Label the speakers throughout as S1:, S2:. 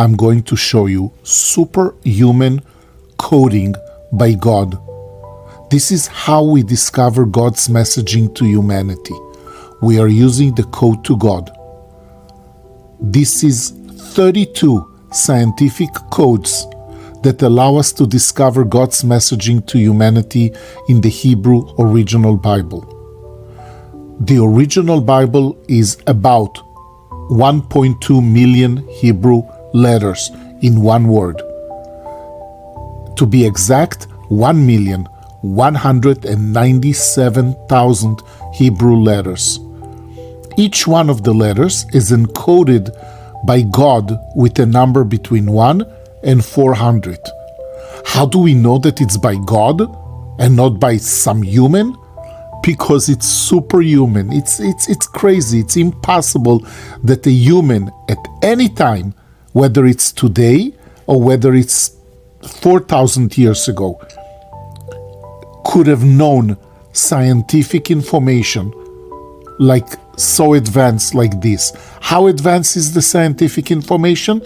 S1: I'm going to show you superhuman coding by God. This is how we discover God's messaging to humanity. We are using the code to God. This is 32 scientific codes that allow us to discover God's messaging to humanity in the Hebrew original Bible. The original Bible is about 1.2 million Hebrew letters in one word. To be exact, 1,197,000 Hebrew letters. Each one of the letters is encoded by God with a number between 1 and 400. How do we know that it's by God and not by some human? Because it's superhuman. It's crazy. It's impossible that a human at any time, whether it's today or whether it's 4,000 years ago, could have known scientific information like so advanced like this. How advanced is the scientific information?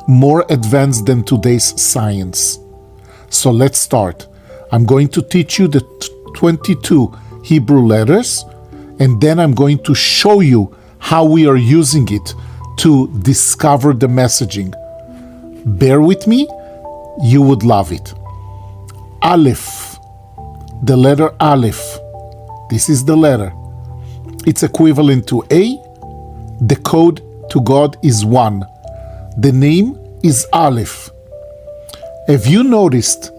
S1: More advanced than today's science. So let's start. I'm going to teach you the 22 Hebrew letters, and then I'm going to show you how we are using it to discover the messaging. Bear with me, you would love it. Aleph, the letter Aleph. This is the letter. It's equivalent to A. The code to God is 1. The name is Aleph. Have you noticed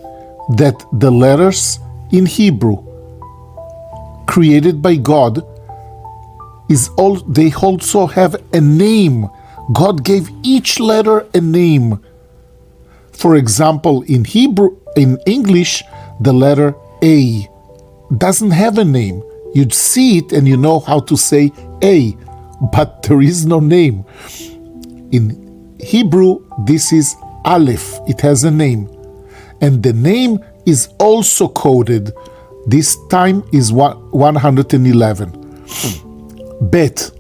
S1: that the letters in Hebrew created by God they also have a name? God gave each letter a name. For example, in English, the letter A doesn't have a name. You'd see it and you know how to say A, but there is no name. In Hebrew, this is Aleph. It has a name. And the name is also coded. This time is 111. Bet,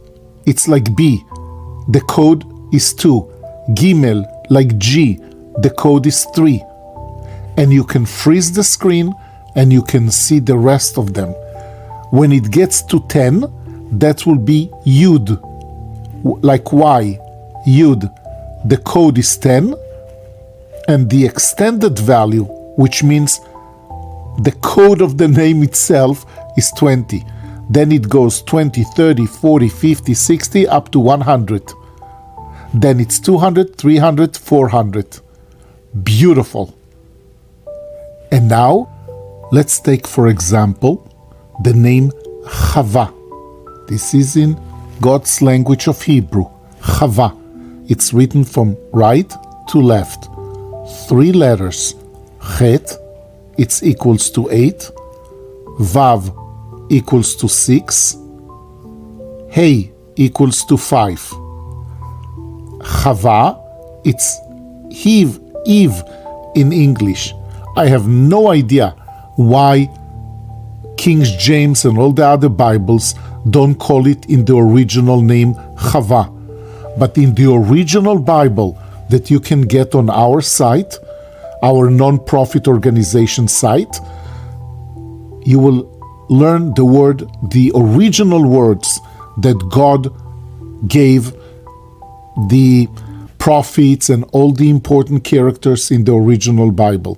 S1: it's like B. The code is 2. Gimel, like G. The code is 3. And you can freeze the screen and you can see the rest of them. When it gets to 10, that will be Yud, like Y, Yud. The code is 10, and the extended value, which means the code of the name itself, is 20. Then it goes 20, 30, 40, 50, 60, up to 100. Then it's 200, 300, 400. Beautiful. And now, let's take, for example, the name Chava. This is in God's language of Hebrew. Chava. It's written from right to left. 3 letters. Chet, it's equals to 8. Vav equals to 6. Hey equals to 5. Chava, it's Eve in English. I have no idea why King James and all the other Bibles don't call it in the original name Chava. But in the original Bible that you can get on our site, our non-profit organization site, you will learn the original words that God gave the prophets and all the important characters in the original Bible.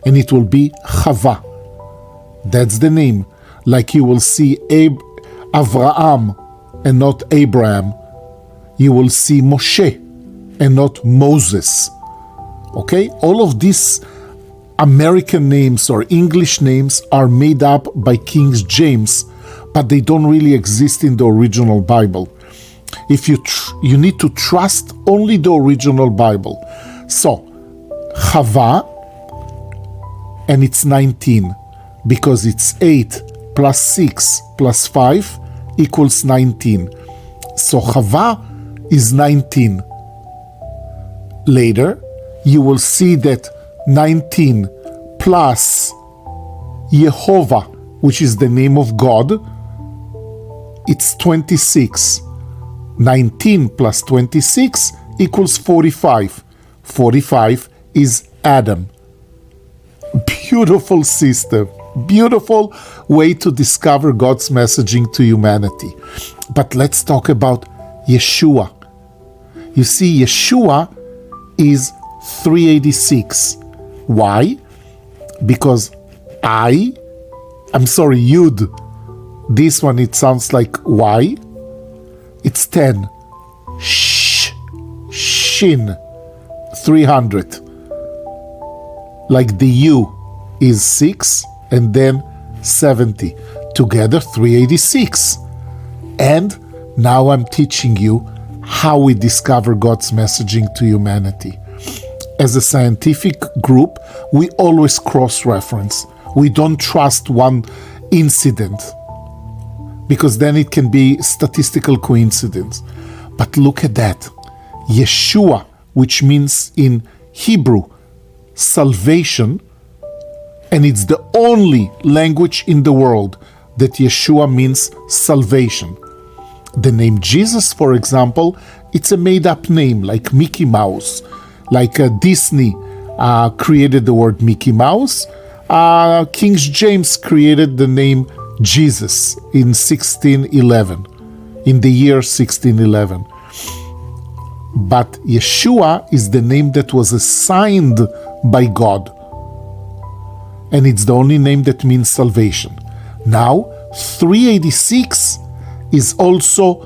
S1: And it will be Chava. That's the name. Like you will see Avraham and not Abraham. You will see Moshe and not Moses. Okay? All of these American names or English names are made up by King James, but they don't really exist in the original Bible. If you need to trust only the original Bible. So, Chava, and it's 19, because it's 8 plus 6 plus 5 equals 19. So Chava is 19. Later, you will see that 19 plus Yehovah, which is the name of God, it's 26. 19 plus 26 equals 45. 45 is Adam. Beautiful system. Beautiful way to discover God's messaging to humanity. But let's talk about Yeshua. You see, Yeshua is 386. Why? Because Yud. This one, it sounds like Y. It's 10. Shin. 300. Like the U is 6 and then 70. Together, 386. And now I'm teaching you how we discover God's messaging to humanity. As a scientific group, we always cross-reference. We don't trust one incident, because then it can be statistical coincidence. But look at that. Yeshua, which means in Hebrew, salvation, and it's the only language in the world that Yeshua means salvation. The name Jesus, for example, it's a made-up name, like Mickey Mouse. Like Disney created the word Mickey Mouse, King James created the name Jesus in 1611, in the year 1611. But Yeshua is the name that was assigned by God. And it's the only name that means salvation. Now, 386 is also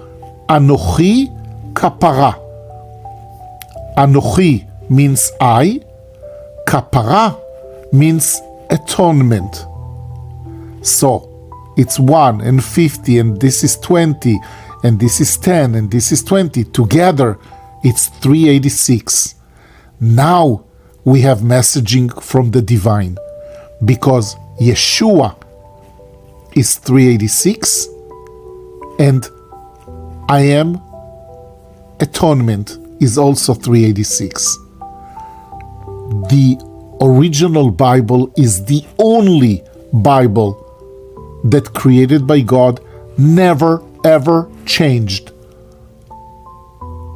S1: Anochi Kapara. Anochi means I. Kapara means atonement. So, it's 1 and 50, and this is 20, and this is 10, and this is 20. Together, it's 386. Now, we have messaging from the divine, because Yeshua is 386, and I am atonement is also 386. The original Bible is the only Bible that created by God, never ever changed.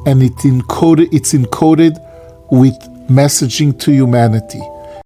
S1: And it's encoded with messaging to humanity.